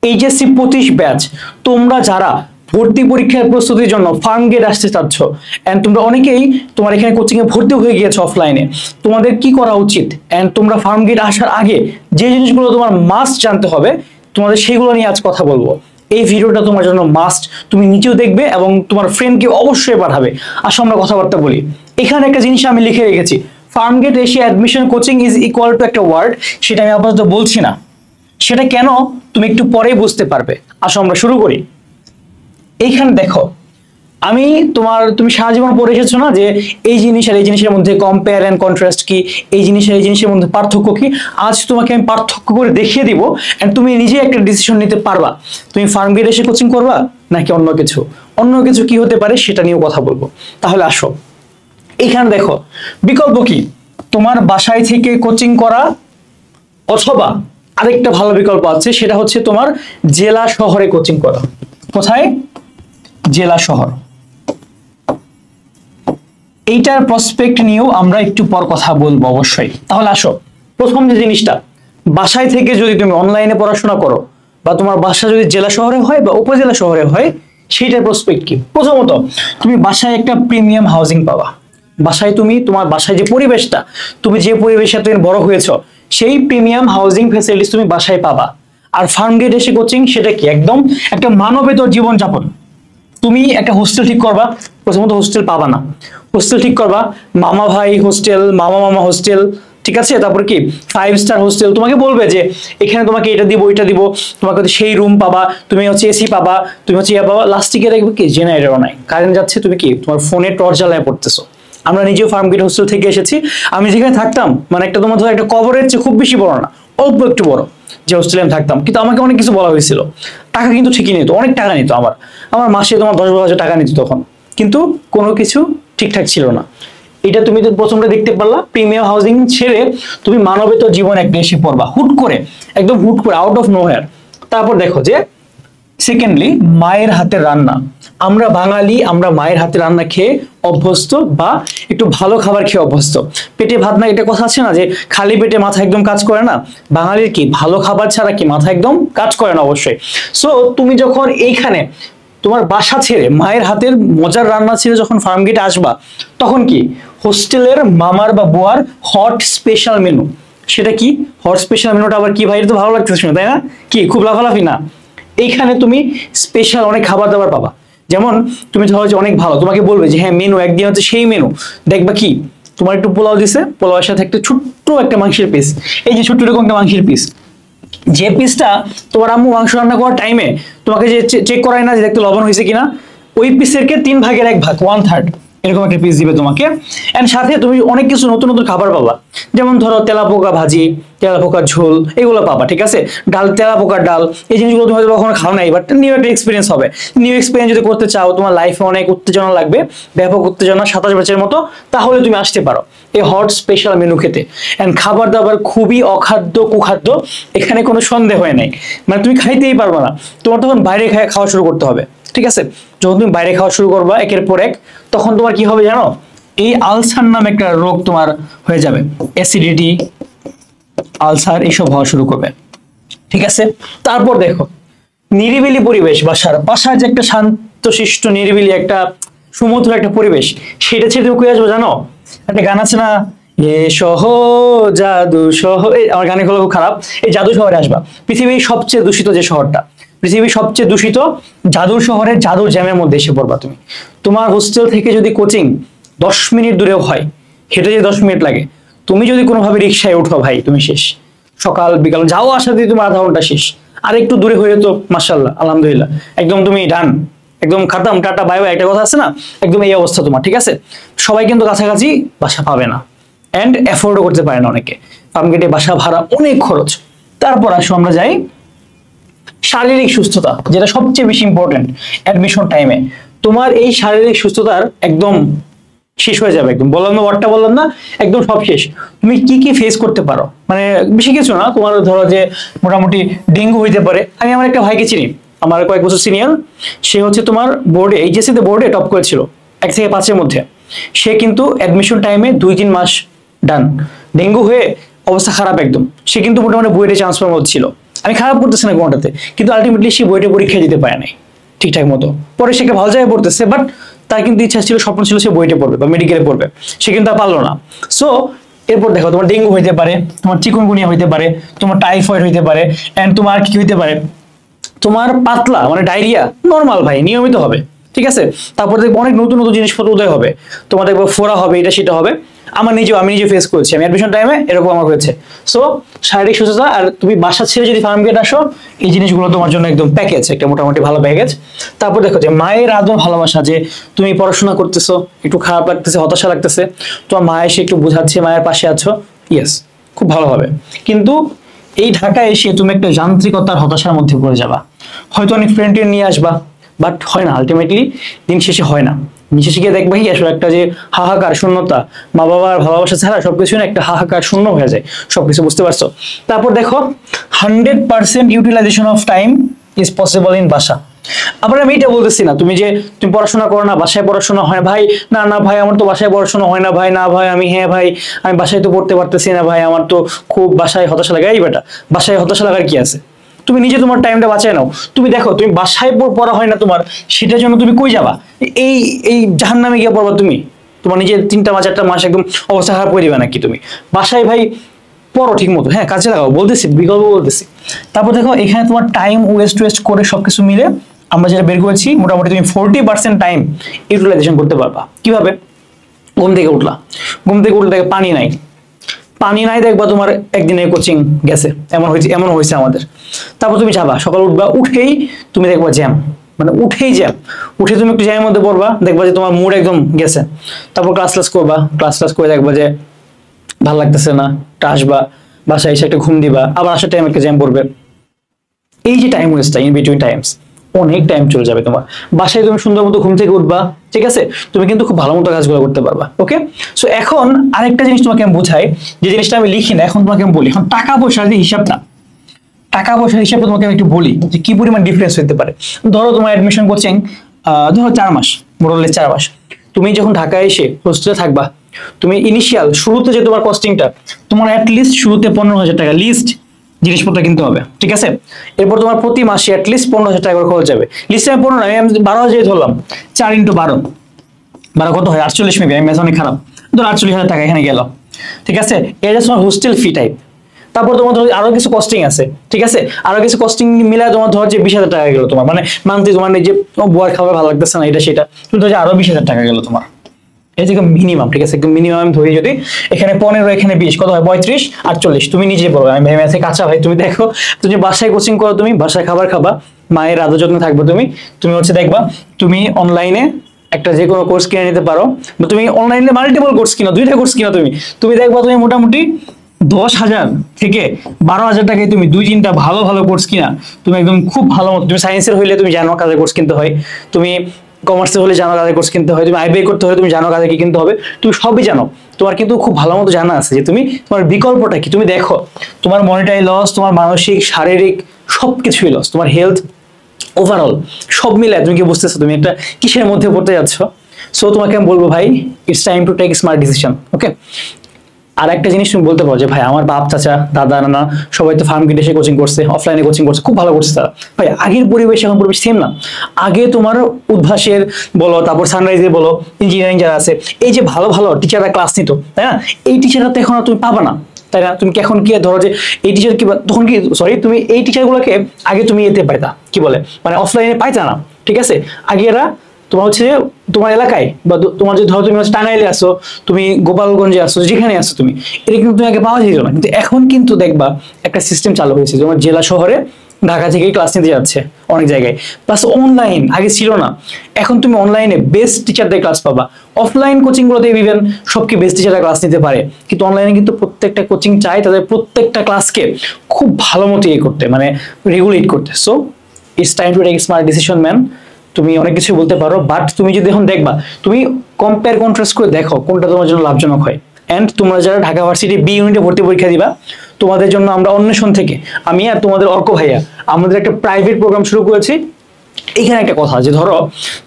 HSC 25 batch, তোমরা যারা ভর্তি পরীক্ষার প্রস্তুতির জন্য ফার্ম গেট আসতে চাচ্ছ এন্ড তোমরা অনেকেই তোমার এখানে কোচিং এ ভর্তি হয়ে গিয়েছো অফলাইনে, তোমাদের কি করা উচিত এন্ড তোমরা ফার্ম গেট আসার আগে যে জিনিসগুলো তোমার মাস্ট জানতে হবে, তোমাদের সেগুলো নিয়ে আজ কথা বলবো। এই ভিডিওটা তোমার জন্য মাস্ট, তুমি নিজেও দেখবে এবং তোমার ফ্রেন্ডকে অবশ্যই পাঠাবে। আসো আমরা কথাবার্তা বলি। এখানে একটা জিনিস আমি লিখে রেখেছি, ফার্ম গেট এসে admission coaching is equal to একটা ওয়ার্ড, সেটা আমি আপাতত বলছি না, সেটা কেন তুমি একটু পরে বুঝতে পারবে। আসো আমরা শুরু করি। এইখানে দেখো, তুমি সারা জীবন পড়ে এসেছো না যে এই জিনিস আর এই জিনিসের মধ্যে কম্পেয়ার এন্ড কন্ট্রাস্ট কি, এই জিনিস আর এই জিনিসের মধ্যে পার্থক্য কি। আজ তোমাকে আমি পার্থক্য করে দেখিয়ে দিব এন্ড তুমি নিজে একটা ডিসিশন নিতে পারবা, তুমি ফার্ম গেট এসে কোচিং করবা নাকি অন্য কিছু। অন্য কিছু কি হতে পারে সেটা নিয়েও কথা বলবো। তাহলে আসো, এইখানে দেখো বিকল্প কি, তোমার বাসায় থেকে কোচিং করা, অথবা আরেকটা ভালো বিকল্প আছে, সেটা হচ্ছে তোমার জেলা শহরে কোচিং করা। কোথায়? জেলা শহর। এইটার প্রসপেক্ট নিয়েও আমরা একটু পর কথা বলবো অবশ্যই। তাহলে আসো, প্রথম যে জিনিসটা, বাসায় থেকে যদি তুমি অনলাইনে পড়াশোনা করো বা তোমার বাসা যদি জেলা শহরে হয় বা উপজেলা শহরে হয়, সেইটার প্রসপেক্ট কি? প্রথমত তুমি বাসায় একটা প্রিমিয়াম হাউজিং পাবা। বাসায় তোমার বাসায় যে পরিবেশটা, তুমি যে পরিবেশে তুমি বড় হয়েছো, সেই প্রিমিয়াম হাউজিং ফ্যাসিলিটিস তুমি বাসায় পাবা। আর ফার্ম গেট এসে কোচিং, সেটা কি একদম একটা মানবেতর জীবনযাপন। তুমি একটা হোস্টেল ঠিক করবা, প্রথমত হোস্টেল পাবা না, হোস্টেল ঠিক করবা, মামা ভাই হোস্টেল, মামা মামা হোস্টেল, ঠিক আছে। তারপর কি 5 স্টার হোস্টেল, তোমাকে বলবে যে এখানে তোমাকে এটা দিব ওইটা দিব, তোমাকে সেই রুম পাবা, তুমি হচ্ছে এসি পাবা, তুমি হচ্ছে ইয়া পাবা। লাস্টিকে দেখবে কি জেনারেটরও নাই, কারেন্ট যাচ্ছে, তুমি কি তোমার ফোনে টর্চ জ্বালায় পড়তেছো। আমরা নিজেও ফার্ম গেট হোস্টেল থেকে এসেছি। আমি যেখানে থাকতাম, মানে একটা তোমার ধরো একটা কবরের চেয়ে খুব বেশি বড় না, অল্প একটু বড় যে হোস্টেলে আমি থাকতাম, কিন্তু আমাকে অনেক কিছু বলা হয়েছিল। টাকা কিন্তু ঠিকই নিত, অনেক টাকা নিত, আমার মাসে তোমার 10-12 হাজার টাকা নিত তখন, কিন্তু কোনো কিছু ঠিকঠাক ছিল না। এটা তুমি তো প্রথমটা দেখতে পারলা, প্রিমিয়াম হাউজিং ছেড়ে তুমি মানবেতর জীবন একটা এসে পড়বা হুট করে, একদম হুট করে, আউট অফ নোহোয়্যার। তারপর দেখো যে সেকেন্ডলি মায়ের হাতের রান্না। আমরা বাঙালি, আমরা মায়ের হাতে রান্না খেয়ে অভ্যস্ত, বা একটু ভালো খাবার খেয়ে অভ্যস্ত। পেটে ভাত না, এটা কথা আছে না যে খালি পেটে মাথা একদম কাজ করে না। বাঙালির কি ভালো খাবার ছাড়া কি মাথা একদম কাজ করে না অবশ্যই। সো তুমি যখন এইখানে তোমার বাসা ছেড়ে, মায়ের হাতের মজার রান্না ছেড়ে যখন ফার্ম গেটে আসবা, তখন কি হোস্টেলের মামার বা বুয়ার হট স্পেশাল মেনু। সেটা কি হট স্পেশাল মেনুটা আবার কি ভাই? এটা তো ভালো লাগতেছে শুনে, তাই না? কি খুব লাফালাফি না? এইখানে তুমি স্পেশাল অনেক খাবার দাবার পাবা। যেমন তুমি ধরো যে অনেক ভালো, তোমাকে বলবে যে হ্যাঁ মেনু একদিন হচ্ছে সেই মেনু, দেখবা কি তোমার একটু পোলাও দিছে, পোলাওয়ের সাথে একটা ছোট্ট একটা মাংসের পিস, এই যে ছোট্ট এরকম একটা মাংসের পিস, যে পিসটা তোমার আম্মু মাংস রান্না করার টাইমে তোমাকে যে চেক করায় না যে দেখতে লবণ হয়েছে কিনা, ওই পিসের কে 3/1 1/3 এরকম একটা পিস দিবে তোমাকে। এন্ড সাথে তুমি অনেক কিছু নতুন নতুন খাবার পাবা, যেমন ধরো তেলাপোকা ভাজি, তেলাপোকার ঝোল, এগুলো পাবা, ঠিক আছে। ডাল, তেলাপোকার ডাল, এই জিনিসগুলো তুমি হয়তো কখনো খাও নাই, বাট নিউ একটা এক্সপিরিয়েন্স হবে। নিউ এক্সপিরিয়েন্স যদি করতে চাও, তোমার লাইফে অনেক উত্তেজনা লাগবে, ব্যাপক উত্তেজনা, 27 ব্যাচের মতো, তাহলে তুমি আসতে পারো এই হট স্পেশাল মেনু খেতে। এন্ড খাবার দাবার খুবই অখাদ্য কুখাদ্য, এখানে কোনো সন্দেহ হয় নাই, মানে তুমি খাইতেই পারবে না। তোমার তখন বাইরে খাওয়া শুরু করতে হবে, ঠিক আছে। যখন তুমি বাইরে খাওয়া শুরু করবা একের পর এক, তখন তোমার কি হবে জানো? এই আলসার নামে একটা রোগ তোমার হয়ে যাবে, অ্যাসিডিটি, আলসার, এইসব হওয়া শুরু করবে, ঠিক আছে। তারপর দেখো নিরিবিলি পরিবেশ, বাসার যে একটা শান্তশিষ্ট নিরিবিলি একটা সুমধুর একটা পরিবেশ, সেটা ছেড়ে তুমি কই আসবো জানো? একটা গান আছে না, এ শহ জাদু শহ, আমার গানের গুলো খুব খারাপ, এই জাদু শহরে আসবা। পৃথিবীর সবচেয়ে দূষিত যে শহরটা, পৃথিবীর সবচেয়ে দূষিত জাদুর শহরের জাদুর জ্যামের মধ্যে এসে পড়বা তুমি। তোমার হোস্টেল থেকে যদি কোচিং 10 মিনিট দূরেও হয়, হেঁটে যে 10 মিনিট লাগে, তুমি যদি কোনোভাবে রিক্সায় উঠো ভাই, তুমি শেষ। সকাল বিকাল যাও আসা দিয়ে তুমি আধা ঘন্টা শেষ। আর একটু দূরে হয়ে তো মাশাআল্লাহ আলহামদুলিল্লাহ, একদম তুমি ডান, একদম খাতাম, টাটা বাই বাই, একটা কথা আছে না, একদম এই অবস্থা তোমার, ঠিক আছে। সবাই কিন্তু কাছাকাছি বাসা পাবে না, এন্ড অ্যাফোর্ডও করতে পারে না অনেকে। ফার্ম গেটে বাসা ভাড়া অনেক খরচ। তারপর আসো আমরা যাই শারীরিক সুস্থতা, যেটা সবচেয়ে বেশি ইম্পর্টেন্ট অ্যাডমিশন টাইমে। তোমার এই শারীরিক সুস্থতার একদম শেষ হয়ে যাবে, একদম বললাম না, ওয়ার্ডটা বললাম না, একদম সব শেষ। তুমি কি কি ফেস করতে পারো, মানে বেশি কিছু না, তোমার ধরো যে মোটামুটি ডেঙ্গু হইতে পারে। আমি আমার একটা ভাইকে চিনি, আমার কয়েক বছর সিনিয়র, সে হচ্ছে তোমার বোর্ডে, এইচএসসি তে বোর্ডে টপ করেছিল 1 থেকে 5-এর মধ্যে। সে কিন্তু অ্যাডমিশন টাইমে 2-3 মাস ডান, ডেঙ্গু হয়ে অবস্থা খারাপ একদম। সে কিন্তু মোটামুটি বুয়েটে চান্স পাওয়ার মতো ছিল। আমি খারাপ করতেছি না কোনটাতে, কিন্তু আলটিমেটলি সে বইটা পরীক্ষা দিতে পারে নাই ঠিকঠাক মতো। পরে সে একটা ভালো জায়গায় পড়তেছে, বাট তার কিন্তু ইচ্ছা ছিল, স্বপ্ন ছিল সে বইটা পড়বে বা মেডিকেলে পড়বে, সে কিন্তু আর পারলো না। সো এরপর দেখো, তোমার ডেঙ্গু হইতে পারে, তোমার চিকুনগুনিয়া হইতে পারে, তোমার টাইফয়েড হইতে পারে, এন্ড তোমার কি হইতে পারে, তোমার পাতলা মানে ডায়রিয়া নরমাল ভাই, নিয়মিত হবে, ঠিক আছে। তারপর দেখবো অনেক নতুন নতুন জিনিসপত্র উদয় হবে, তোমার দেখবো ফোড়া হবে, এটা সেটা হবে। আমি নিজে ফেস করেছি, আমি অ্যাডমিশন টাইমে এরকম আমার হয়েছে। সো শারীরিক সুস্থতা, আর তুমি বাসা ছেড়ে যদি ফার্ম গেট আসো, এই জিনিসগুলো তোমার জন্য একদম প্যাকেজ, একটা মোটামুটি ভালো প্যাকেজ। তারপর দেখো যে মায়ের আদর ভালোবাসা, যে তুমি পড়াশোনা করতেছো, একটু খারাপ লাগতেছে, হতাশা লাগতেছে, তোমার মা এসে একটু বোঝাচ্ছে, মায়ের পাশে আছো, ইয়েস, খুব ভালো হবে। কিন্তু এই ঢাকায় এসে তুমি একটা যান্ত্রিকতার হতাশার মধ্যে পড়ে যাবা। হয়তো অনেক ফ্রেন্ড নিয়ে আসবা, বাট হয় না, আলটিমেটলি দিন শেষে হয় না। দিন শেষে গিয়ে দেখবা কি আসলে একটা যে হাহাকার শূন্যতা, মা বাবার ভালোবাসা ছাড়া সবকিছু না একটা হাহাকার শূন্য হয়ে যায়, সবকিছু, বুঝতে পারছো? তারপর দেখো 100% utilization of time is possible in বাসা। আবার আমি এটা বলতেছি না তুমি যে তুমি পড়াশোনা করো না, বাসায় পড়াশোনা হয় ভাই, না না ভাই আমার তো বাসায় পড়াশোনা হয় না ভাই, না ভাই আমি, হ্যাঁ ভাই আমি বাসায় তো পড়তে পারতেছি না ভাই, আমার তো খুব বাসায় হতাশা লাগে। এই বেটা, বাসায় হতাশা লাগার কি আছে? তুমি নিজে তোমার টাইমটা বাঁচায় নাও। তুমি দেখো তুমি বাসায় পড়া হয় না তোমার, সেটার জন্য তুমি কই যাবা? এই এই জাহান্নামে গিয়ে পড়বা তুমি? তোমার নিজের 3টা মাস 4টা মাস একদম অবস্থা খারাপ করে দিবে নাকি তুমি? বাসায় ভাই পড়ো ঠিক মতো, হ্যাঁ কাজে লাগাও, বলতেছি বিকল্প বলতেছি। তারপর দেখো এখানে তোমার টাইম ওয়েস্ট করে সবকিছু মিলে আমরা যেটা বের করেছি, মোটামুটি তুমি 40% টাইম ইউটিলাইজেশন করতে পারবা। কিভাবে? ঘুম থেকে উঠলা, ঘুম থেকে উঠলে পানি নাই, পানি নাই দেখবা তোমার একদিনে কোচিং গেছে, এমন হয়েছে আমাদের। তারপর তুমি যাবা, সকাল উঠবা, উঠেই তুমি দেখবা জ্যাম, মানে উঠে তুমি একটু জ্যামের মধ্যে পড়বা, দেখবা যে তোমার মুড একদম গেছে। তারপর ক্লাস করবা, ক্লাস করে দেখবা যে ভালো লাগতেছে না, আসবা বাসায় এসে একটা ঘুম দিবা, আবার আসার টাইম একটা জ্যাম পড়বে। এই যে time waste, in between Times অনেক টাইম চলে যাবে তোমার। বাসায় তুমি সুন্দর মতো ঘুম থেকে উঠবা, ঠিক আছে, তুমি কিন্তু খুব ভালো মতো কাজগুলো করতে পারবা। ওকে, সো এখন আরেকটা জিনিস তোমাকে আমি বোঝাই, যে জিনিসটা আমি লিখি না, এখন তোমাকে আমি বলি। এখন টাকা পয়সার যে হিসাবটা, তোমাকে আমি একটু বলি যে কি পরিমাণ ডিফারেন্স হতে পারে। ধরো তোমার অ্যাডমিশন কোচিং ধরো 4 মাস, মোটামুটি 4 মাস। তুমি যখন ঢাকায় এসে হোস্টেলে থাকবা, তুমি ইনিশিয়াল শুরুতে যে তোমার কস্টিংটা, তোমার অ্যাটলিস্ট শুরুতে 15,000 টাকা লিস্ট জিনিসপত্র কিনতে হবে, ঠিক আছে। এরপর তোমার প্রতি মাসে অ্যাটলিস্ট 15,000 টাকা করে খরচ যাবে। লিস্টে আমি 15 না, আমি 12,000 ধরলাম, 4 × 12 কত হয়? 48 মেবি, আমি ম্যাথ অনেক খারাপ, ধর 48,000 টাকা এখানে গেল, ঠিক আছে। এটা তোমার হোস্টেল ফি টাইপ। তারপর তোমার ধর আরো কিছু কস্টিং আছে, ঠিক আছে, আরো কিছু কস্টিং মিলায় তোমার ধর যে 20,000 টাকা গেল তোমার, মানে মান্থলি তোমার যে বুয়ার খাবার ভালো লাগতেছে না এটা সেটা, তুমি ধর আরো 20,000 টাকা গেল তোমার। এই যে মিনিমাম, ঠিক আছে, একদম মিনিমাম আমি ধরি, যদি এখানে 15 এখানে 20 কত হয়? 35 48। তুমি নিজে বলো, আমি ম্যাথে কাঁচা ভাই। তুমি দেখো, তুমি বাসায় কোচিং করো, তুমি বাসায় খাবার খাবা, মায়ের আদর যত্ন থাকবে, তুমি হচ্ছে দেখবা তুমি অনলাইনে একটা যে কোনো কোর্স কিনে নিতে পারো, বা তুমি অনলাইনে মাল্টিপল কোর্স কিনো, 2টা কোর্স কিনো, তুমি দেখবা তুমি মোটামুটি 10,000 থেকে 12,000 টাকায় তুমি 2-3টা ভালো ভালো কোর্স কিনা তুমি একদম খুব ভালো মতো, তুমি সায়েন্সের হইলে তুমি জানো কাদের কোর্স কিনতে হয়, তুমি কমার্সের হলে জানো কাদের কোর্স কিনতে হয়, তুমি আইবিএ করতে হলে তুমি জানো কাদের কি কিনতে হবে, তুমি সবই জানো। তোমার কিন্তু খুব ভালো মতো জানা আছে যে তুমি তোমার বিকল্পটা কি। তুমি দেখো তোমার মনিটারি লস, তোমার মানসিক শারীরিক সবকিছুই লস, তোমার হেলথ ওভারঅল সব মিলে তুমি কি বুঝতেছো তুমি একটা কিসের মধ্যে পড়তে যাচ্ছ। সো তোমাকে আমি বলবো ভাই, it's time to take smart decision. Okay, আর একটা জিনিস তুমি বলতে পারো যে ভাই আমার বাপ চাচা দাদা নানা সবাই তো ফার্ম গেটে এসে কোচিং করছে, অফলাইনে কোচিং করছে, খুব ভালো করছে তারা। ভাই আগের পরিবেশ এখন পরিবেশ সেম না। আগে তোমার উদ্ভাসের বলো, তারপর সানরাইজে বলো, ইঞ্জিনিয়ারিং যারা আছে, এই যে ভালো ভালো টিচাররা ক্লাস নিত, তাই না? এই টিচাররা তো এখন আর তুমি পাবা না, তাই না? তুমি এখন কি ধরো যে এই টিচার কি তখন কি তুমি এই টিচারগুলোকে আগে তুমি এতে পাইতা, কি বলে মানে অফলাইনে পাইতা না, ঠিক আছে। আগে এরা তোমার হচ্ছে তোমার এলাকায় বা তোমার যে ধরো তুমি টাঙ্গাইলে আসো, তুমি গোপালগঞ্জে আসো, যেখানে আসো তুমি, এটা কিন্তু তুমি আগে পাওয়া যেত না। কিন্তু এখন কিন্তু দেখবা একটা সিস্টেম চালু হয়েছে, তোমার জেলা শহরে ঢাকা থেকেই ক্লাস নিতে যাচ্ছে অনেক জায়গায়, প্লাস অনলাইন আগে ছিল না, এখন তুমি অনলাইনে বেস্ট টিচারদের ক্লাস পাবা। অফলাইন কোচিং গুলোতে ইভেন সবকে বেস্ট টিচাররা ক্লাস নিতে পারে, কিন্তু অনলাইনে কিন্তু প্রত্যেকটা কোচিং চাই তাদের প্রত্যেকটা ক্লাসকে খুব ভালো মতো ইয়ে করতে, মানে রেগুলেট করতে। So it's time to take smart decision man. তুমি অনেক কিছু বলতে পারো, বাট তুমি যদি এখন দেখবা, তুমি কম্পেয়ার কন্ট্রাস্ট করে দেখো কোনটা তোমার জন্য লাভজনক হয়। এন্ড তোমরা যারা ঢাকা ভার্সিটি বি ইউনিটে ভর্তি পরীক্ষা দিবা, তোমাদের জন্য আমরা অন্বেষণ থেকে, আমি আর তোমাদের অর্ক ভাইয়া, আমাদের একটা প্রাইভেট প্রোগ্রাম শুরু করেছি, এইখানে একটা কথা যে ধরো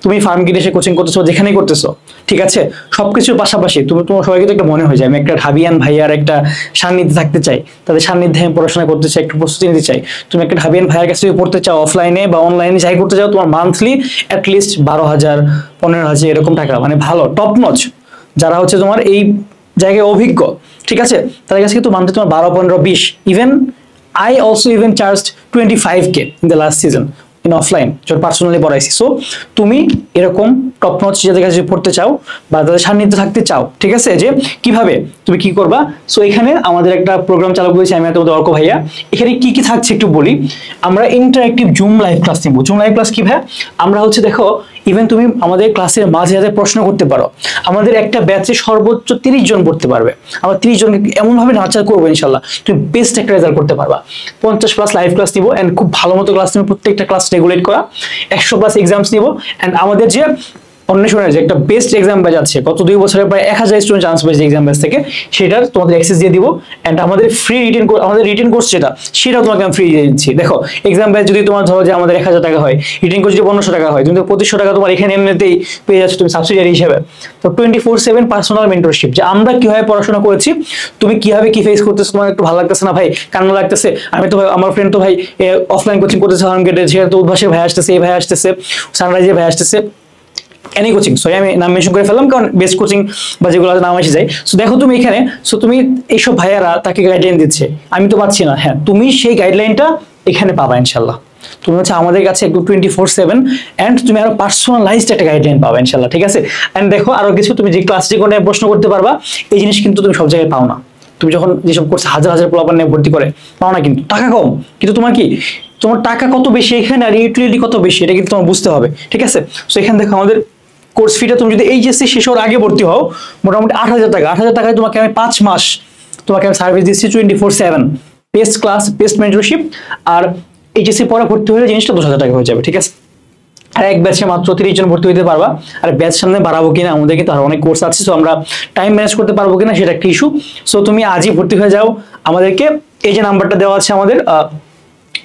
তুমি ফার্ম গেটে এসে কোচিং করতেছো, যেখানেই করতেছো, ঠিক আছে, সবকিছুর পাশাপাশি তুমি তোমার সবাইকে তো একটা মনে হয়ে যায় আমি একটা ঢাবিয়ান ভাইয়ার একটা সান্নিধ্যে থাকতে চাই, তাদের সান্নিধ্যে আমি পড়াশোনা করতে চাই, একটু প্রস্তুতি নিতে চাই। তুমি একটা ঢাবিয়ান ভাইয়ার কাছে যদি পড়তে চাও অফলাইনে বা অনলাইনে যাই করতে চাও, তোমার মান্থলি অ্যাটলিস্ট 12,000 15,000 এরকম টাকা, মানে ভালো টপ নচ যারা হচ্ছে তোমার এই জায়গায় অভিজ্ঞ, ঠিক আছে, তাদের কাছে কিন্তু মান্থলি তোমার 12, 15, 20, even I also even charged 25K in the last season in offline, যখন পার্সোনালি পড়াইছি। সো তুমি এরকম টপ নচ যাদের কাছে পড়তে চাও বা তাদের সান্নিধ্যে থাকতে চাও, ঠিক আছে, যে কিভাবে তুমি কি করবা। সো এখানে আমাদের একটা প্রোগ্রাম চালু করেছি আমি আর তোমাদের অর্ক ভাইয়া। এখানে কি কি থাকছে একটু বলি। আমরা ইন্টারঅ্যাক্টিভ জুম লাইভ ক্লাস নিব। জুম লাইভ ক্লাস কি ভাই? আমরা হচ্ছে দেখো ইভেন তুমি আমাদের ক্লাসের মাঝে যাতে প্রশ্ন করতে পারো, আমাদের একটা ব্যাচে সর্বোচ্চ 30 জন পড়তে পারবে। আমরা 30 জনকে এমনভাবে নাচার করবো ইনশাল্লাহ তুমি বেস্ট একটা রেজাল্ট করতে পারবা। 50+ লাইভ ক্লাস নিব এন্ড খুব ভালো মতো ক্লাস নিব, প্রত্যেকটা ক্লাস রেগুলেট করা। 100+ এক্সামস নিব এন্ড আমাদের যে অন্বেষণের যে একটা বেস্ট এক্সাম ব্যাচ আছে, গত 2 বছরে প্রায় 1000 স্টুডেন্ট চান্স পেয়েছে এক্সাম ব্যাচ থেকে, সেটার তোমাদের অ্যাক্সেস দিয়ে দিব। এন্ড আমাদের ফ্রি রিটেন কোর্স যেটা, সেটাও তোমাকে আমি ফ্রি দিয়ে দিচ্ছি। দেখো এক্সাম ব্যাচ যদি তোমার ধরো যে আমাদের 1000 টাকা হয়, রিটেন কোর্স যদি 1500 টাকা হয়, তুমি তো 2500 টাকা তোমার এখানে এমনিতেই পেয়ে যাচ্ছ তুমি সাবসিডিয়ারি হিসেবে। তো 24/7 পার্সোনাল মেন্টরশিপ, যে আমরা কিভাবে পড়াশোনা করেছি, তুমি কিভাবে কি ফেস করতেছো, তোমার একটু ভালো লাগতেছে না ভাই, কান্না লাগতেছে, আমি তো ভাই আমার ফ্রেন্ড তো ভাই অফলাইন কোচিং করতেছে হার্মগেটে, সেটা তো উদ্ভাসের ভাই আসতেছে, এই ভাই আসতেছে, সানরাইজের ভাই আসতেছে, এনি কোচিং, সরি আমি নাম মেনশন করে ফেললাম কারণ বেস্ট কোচিং বা যেগুলো নাম এসে যায়। সো দেখো তুমি এখানে, সো তুমি এইসব ভাইয়ারা তাকে গাইডলাইন দিচ্ছে, আমি তো পাচ্ছি না, হ্যাঁ তুমি সেই গাইডলাইনটা এখানে পাবা ইনশাল্লাহ। তুমি হচ্ছে আমাদের কাছে একদম 24/7 এন্ড তুমি আরো পার্সোনালাইজড একটা গাইডলাইন পাবা ইনশাল্লাহ, ঠিক আছে। এন্ড দেখো আরো কিছু, তুমি যে ক্লাস যে কোনো প্রশ্ন করতে পারবা, এই জিনিস কিন্তু তুমি সব জায়গায় পাও না। তুমি যখন যেসব কোর্সে হাজার হাজার পোলাপান নিয়ে ভর্তি করে পাও না, কিন্তু টাকা কম, কিন্তু তোমার কি, তোমার টাকা কত বেশি এখানে আর ইউটিলিটি কত বেশি, এটা কিন্তু তোমার বুঝতে হবে, ঠিক আছে। সো এখানে দেখো আমাদের কোর্স ফিটা তুমি যদি এইচএসসি শেষ হওয়ার আগে ভর্তি হও মোটামুটি 8,000 টাকা। 8,000 টাকায় তোমাকে আমি 5 মাস তোমাকে আমি সার্ভিস দিচ্ছি 24/7, বেস্ট ক্লাস, বেস্ট মেন্টরশিপ। আর এইচএসসি পরে ভর্তি হলে জিনিসটা 10,000 টাকা হয়ে যাবে, ঠিক আছে। আর এক ব্যাচে মাত্র 30 জন ভর্তি হতে পারবা। আর ব্যাচ সামনে বাড়াবো কিনা, আমাদের কিন্তু আরো অনেক কোর্স আছে, সো আমরা টাইম ম্যানেজ করতে পারবো কিনা সেটা একটা ইস্যু। সো তুমি আজই ভর্তি হয়ে যাও আমাদেরকে, এই যে নাম্বারটা দেওয়া আছে আমাদের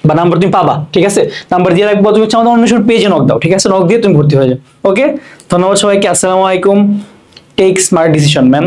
বা নাম্বার তুমি পাবা, ঠিক আছে, নাম্বার দিয়ে রাখবো, তুমি হচ্ছে আমাদের অন্বেষণ পেজে নক দাও, ঠিক আছে, নক দিয়ে তুমি ভর্তি হয়ে যাও। ওকে, ধন্যবাদ সবাইকে, আসসালামু আলাইকুম। Take smart decision man.